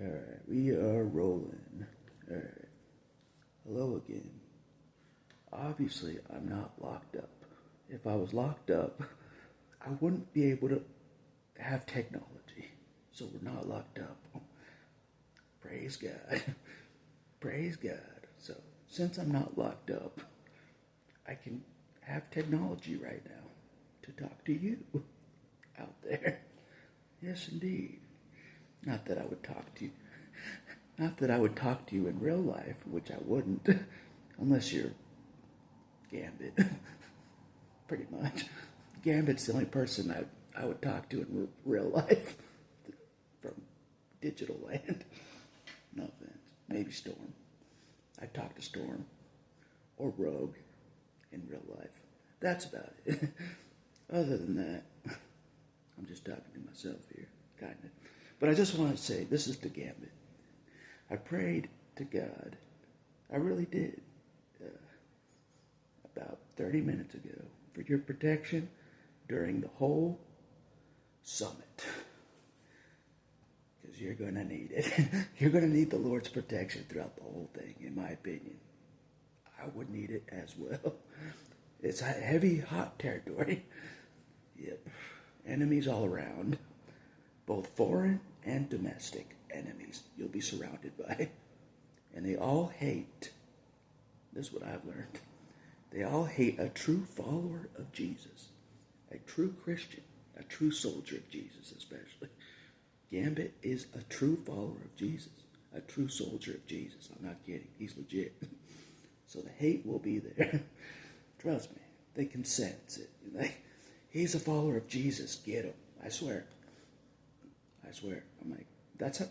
Alright, we are rolling. Alright. Hello again. Obviously, I'm not locked up. If I was locked up, I wouldn't be able to have technology. So we're not locked up. Praise God. Praise God. So, since I'm not locked up, I can have technology right now to talk to you out there. Yes, indeed. Not that I would talk to you. Not that I would talk to you in real life, which I wouldn't, unless you're Gambit. Pretty much. Gambit's the only person I would talk to in real life from digital land. No offense. Maybe Storm. I'd talk to Storm or Rogue in real life. That's about it. Other than that, I'm just talking to myself here, kind of. But I just want to say, this is the Gambit. I prayed to God. I really did. About 30 minutes ago for your protection during the whole summit. Because you're going to need it. You're going to need the Lord's protection throughout the whole thing, in my opinion. I would need it as well. It's a heavy, hot territory. Yep. Enemies all around. Both foreign and domestic enemies you'll be surrounded by. And they all hate, this is what I've learned, they all hate a true follower of Jesus, a true Christian, a true soldier of Jesus especially. Gambit is a true follower of Jesus, a true soldier of Jesus. I'm not kidding, he's legit. So the hate will be there. Trust me, they can sense it. He's a follower of Jesus, get him, I swear. I swear. I'm like, that's how,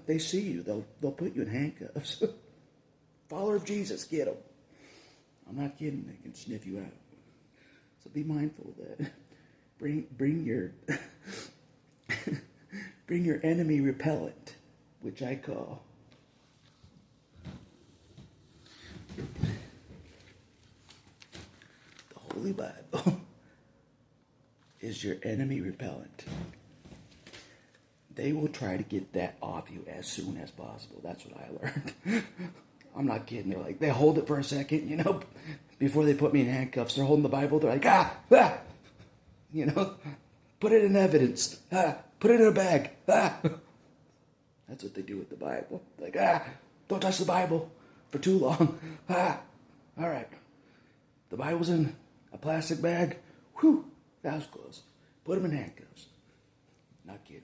they see you, they'll put you in handcuffs. Follower of Jesus, get him. I'm not kidding, they can sniff you out. So be mindful of that. Bring your bring your enemy repellent, which I call the Holy Bible is your enemy repellent. They will try to get that off you as soon as possible. That's what I learned. I'm not kidding. They're like, they hold it for a second, before they put me in handcuffs. They're holding the Bible. They're like, put it in evidence. Put it in a bag. That's what they do with the Bible. Like, don't touch the Bible for too long. All right. The Bible's in a plastic bag. Whew, that was close. Put them in handcuffs. Not kidding.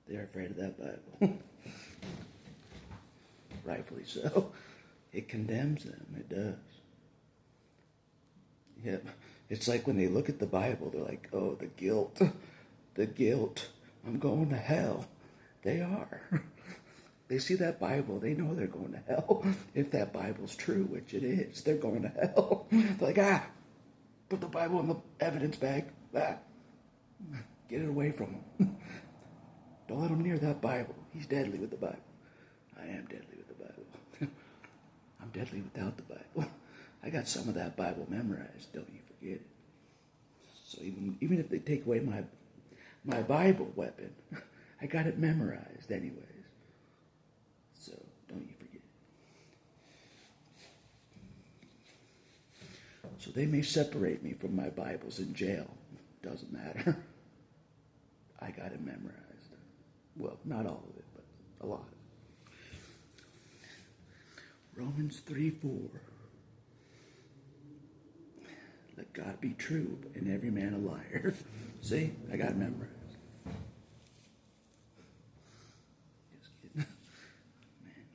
They're afraid of that Bible. Rightfully so. It condemns them. It does. Yeah. It's like when they look at the Bible, they're like, oh, the guilt. The guilt. I'm going to hell. They are. They see that Bible. They know they're going to hell. If that Bible's true, which it is, they're going to hell. They're like, put the Bible in the evidence bag. Get it away from them. Don't let him near that Bible. He's deadly with the Bible. I am deadly with the Bible. I'm deadly without the Bible. I got some of that Bible memorized. Don't you forget it. So even if they take away my Bible weapon, I got it memorized anyways. So don't you forget it. So they may separate me from my Bibles in jail. Doesn't matter. I got it memorized. Well, not all of it, but a lot of it. Romans 3:4. Let God be true and every man a liar. See? I got it memorized. Just kidding. Man,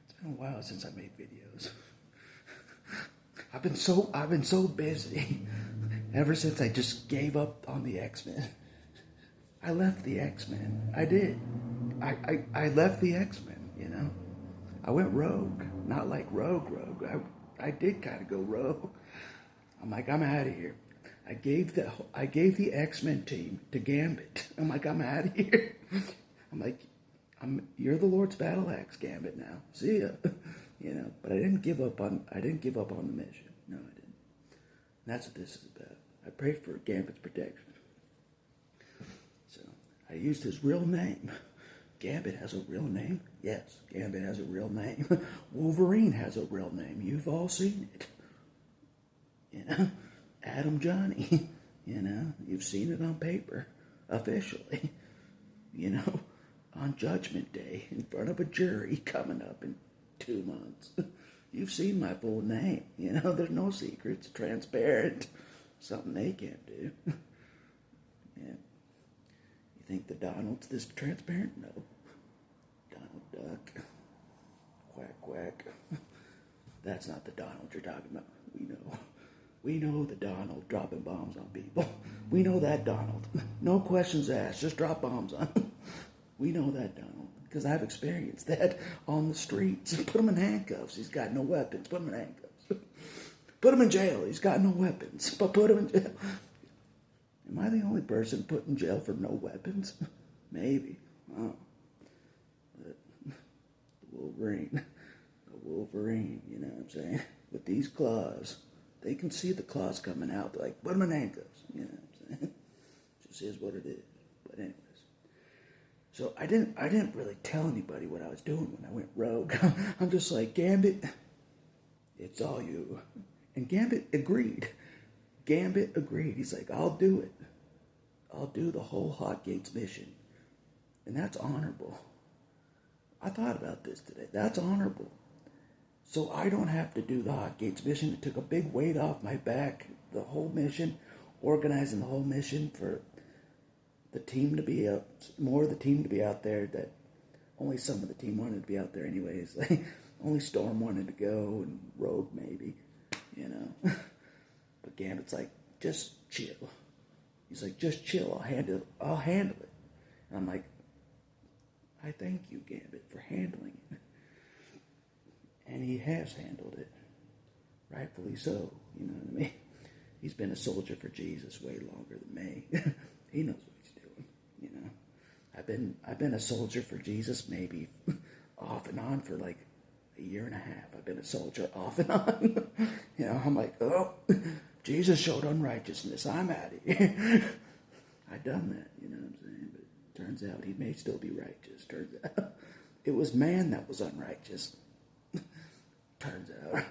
it's been a while since I made videos. I've been so busy ever since I just gave up on the X-Men. I left the X-Men. I did. I left the X-Men, I went rogue. Not like rogue. I did kind of go rogue. I'm like, I'm out of here. I gave the X-Men team to Gambit. I'm like, I'm out of here. I'm like, you're the Lord's battle axe, Gambit now. See ya. But I didn't give up on the mission. No, I didn't. And that's what this is about. I prayed for Gambit's protection. So I used his real name, Gambit has a real name? Yes, Gambit has a real name. Wolverine has a real name. You've all seen it. Adam Johnny. You've seen it on paper, officially. On Judgment Day, in front of a jury coming up in 2 months. You've seen my full name. There's no secrets, transparent. Something they can't do. Yeah. You think the Donald's this transparent? No. Donald Duck. Quack, quack. That's not the Donald you're talking about. We know the Donald dropping bombs on people. We know that Donald. No questions asked. Just drop bombs on him. We know that Donald. Because I've experienced that on the streets. Put him in handcuffs. He's got no weapons. Put him in handcuffs. Put him in jail. He's got no weapons. But put him in jail. Am I the only person put in jail for no weapons? Maybe. Oh. But the Wolverine, you know what I'm saying? With these claws, they can see the claws coming out. They're like, put them in handcuffs. You know what I'm saying? Just is what it is. But anyways. So I didn't really tell anybody what I was doing when I went rogue. I'm just like, Gambit, it's all you. And Gambit agreed. He's like, I'll do it. I'll do the whole Hot Gates mission. And that's honorable. I thought about this today. That's honorable. So I don't have to do the Hot Gates mission. It took a big weight off my back. The whole mission, organizing the whole mission for the team to be out, more of the team to be out there, that only some of the team wanted to be out there anyways. Like, only Storm wanted to go, and Rogue maybe, But Gambit's like, just chill. He's like, just chill, I'll handle it. And I'm like, I thank you, Gambit, for handling it. And he has handled it. Rightfully so, you know what I mean? He's been a soldier for Jesus way longer than me. He knows what he's doing, I've been a soldier for Jesus maybe off and on for like a year and a half. I've been a soldier off and on. I'm like, oh, Jesus showed unrighteousness. I'm out of here. I done that, you know what I'm saying? But it turns out he may still be righteous. Turns out it was man that was unrighteous. Turns out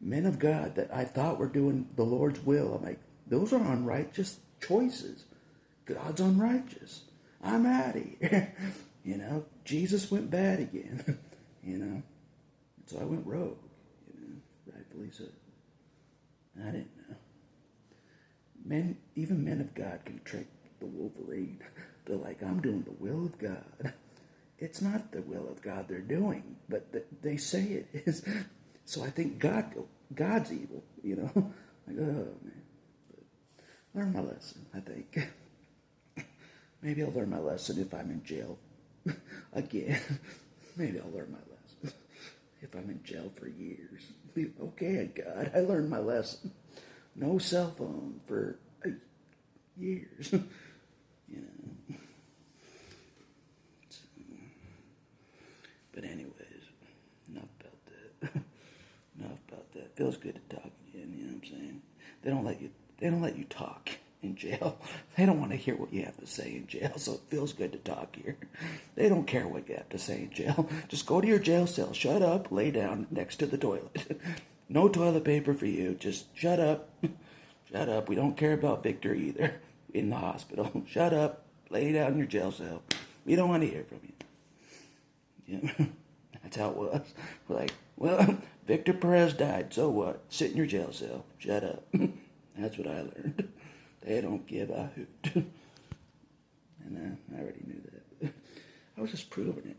men of God that I thought were doing the Lord's will. I'm like, those are unrighteous choices. God's unrighteous. I'm out of here. Jesus went bad again. And so I went rogue. Rightfully so. I didn't know. Even men of God can trick the Wolverine. They're like, I'm doing the will of God. It's not the will of God they're doing, but they say it is. So I think God's evil, Like, oh, man. But learn my lesson, I think. Maybe I'll learn my lesson if I'm in jail again. Maybe I'll learn my lesson if I'm in jail for years. Okay, God, I learned my lesson. No cell phone for years. But anyways, enough about that. Feels good to talk again, you know what I'm saying? They don't let you talk in jail. They don't want to hear what you have to say in jail, so it feels good to talk here. They don't care what you have to say in jail. Just go to your jail cell, shut up, lay down next to the toilet. No toilet paper for you, just shut up. Shut up, we don't care about Victor either in the hospital. Shut up, lay down in your jail cell. We don't want to hear from you. Yeah, that's how it was. We're like, well, Victor Perez died, so what? Sit in your jail cell. Shut up. That's what I learned. They don't give a hoot. And I already knew that. I was just proving it.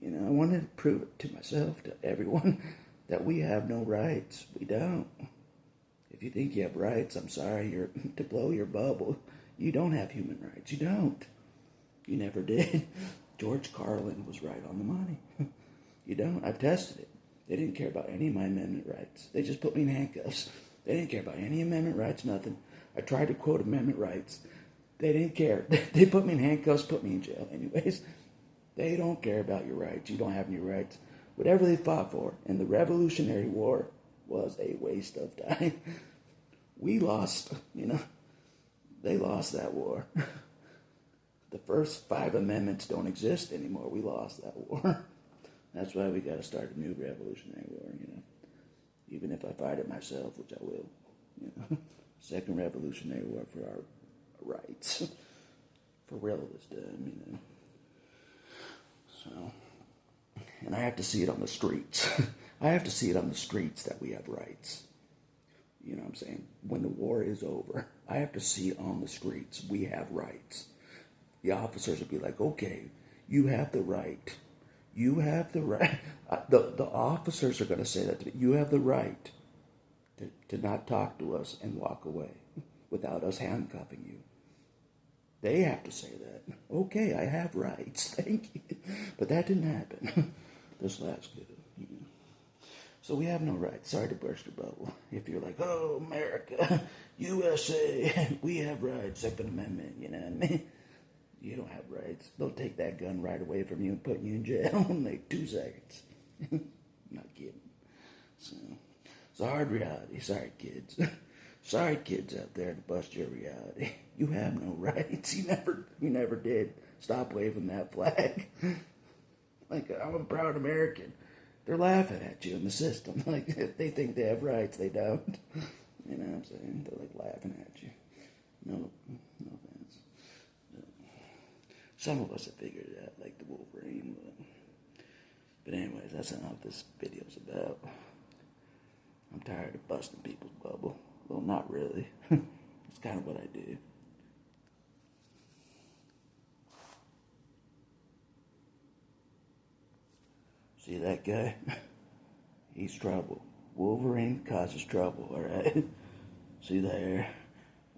I wanted to prove it to myself, to everyone, that we have no rights. We don't. If you think you have rights, I'm sorry, you're to blow your bubble. You don't have human rights. You don't. You never did. George Carlin was right on the money. You don't. I've tested it. They didn't care about any of my amendment rights. They just put me in handcuffs. They didn't care about any amendment rights, nothing. I tried to quote amendment rights. They didn't care. They put me in handcuffs, put me in jail anyways. They don't care about your rights. You don't have any rights. Whatever they fought for in the Revolutionary War was a waste of time. We lost, They lost that war. The first 5 amendments don't exist anymore. We lost that war. That's why we got to start a new revolutionary war, Even if I fight it myself, which I will, Second revolutionary war for our rights. For real this time, So, and I have to see it on the streets. I have to see it on the streets that we have rights. You know what I'm saying? When the war is over, I have to see on the streets we have rights. The officers will be like, okay, you have the right. You have the right. The officers are going to say that to me. You have the right to not talk to us and walk away without us handcuffing you. They have to say that. Okay, I have rights. Thank you. But that didn't happen this last good. So we have no rights. Sorry to burst your bubble. If you're like, oh, America, USA, we have rights, Second Amendment, you know what I mean? You don't have rights. They'll take that gun right away from you and put you in jail in like 2 seconds. Not kidding. So, it's a hard reality. Sorry, kids. Sorry, kids out there, to bust your reality. You have no rights. You never did. Stop waving that flag. Like, I'm a proud American. They're laughing at you in the system. Like, they think they have rights. They don't. You know what I'm saying? They're like laughing at you. No offense. Some of us have figured it out, like the Wolverine. But anyways, that's not what this video's about. I'm tired of busting people's bubble. Well, not really. It's kind of what I do. See that guy? He's trouble. Wolverine causes trouble, alright? See there?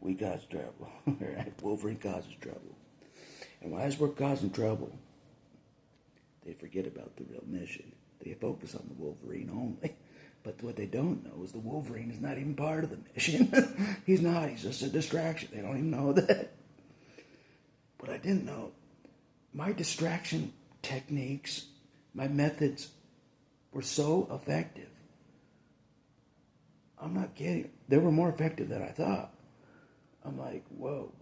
We cause trouble, alright? Wolverine causes trouble. And as we're causing trouble, they forget about the real mission. They focus on the Wolverine only. But what they don't know is the Wolverine is not even part of the mission. He's not. He's just a distraction. They don't even know that. But I didn't know. My distraction techniques, my methods were so effective. I'm not kidding. They were more effective than I thought. I'm like, whoa.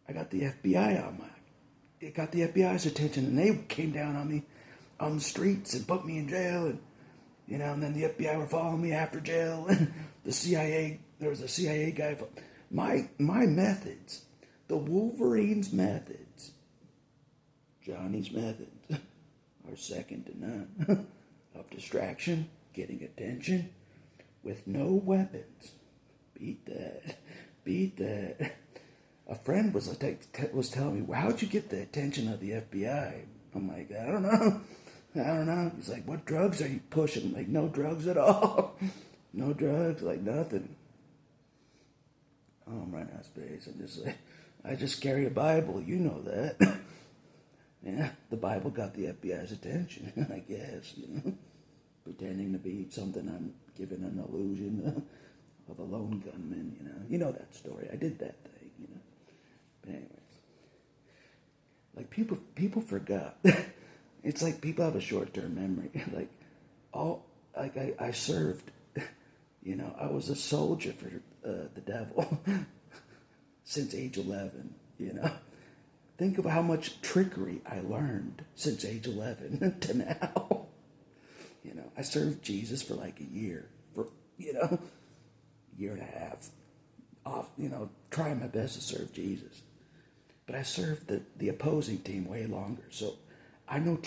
I got the FBI on it got the FBI's attention, and they came down on me on the streets and put me in jail, and then the FBI were following me after jail, and the CIA, there was a CIA guy. My methods, the Wolverine's methods, Johnny's methods, are second to none. Of distraction, getting attention, with no weapons. Beat that. A friend was telling me, well, how'd you get the attention of the FBI? I'm like, I don't know. He's like, what drugs are you pushing? I'm like, no drugs at all. No drugs, like nothing. Oh, I'm running out of space. I just carry a Bible. You know that. Yeah, the Bible got the FBI's attention, I guess, Pretending to be something, I'm giving an illusion of a lone gunman, You know that story. I did that thing, But anyways, like people forgot. It's like people have a short-term memory. I served, I was a soldier for the devil since age 11, Think of how much trickery I learned since age 11 to now. I served Jesus for like a year, year and a half, trying my best to serve Jesus. But I served the opposing team way longer, so I know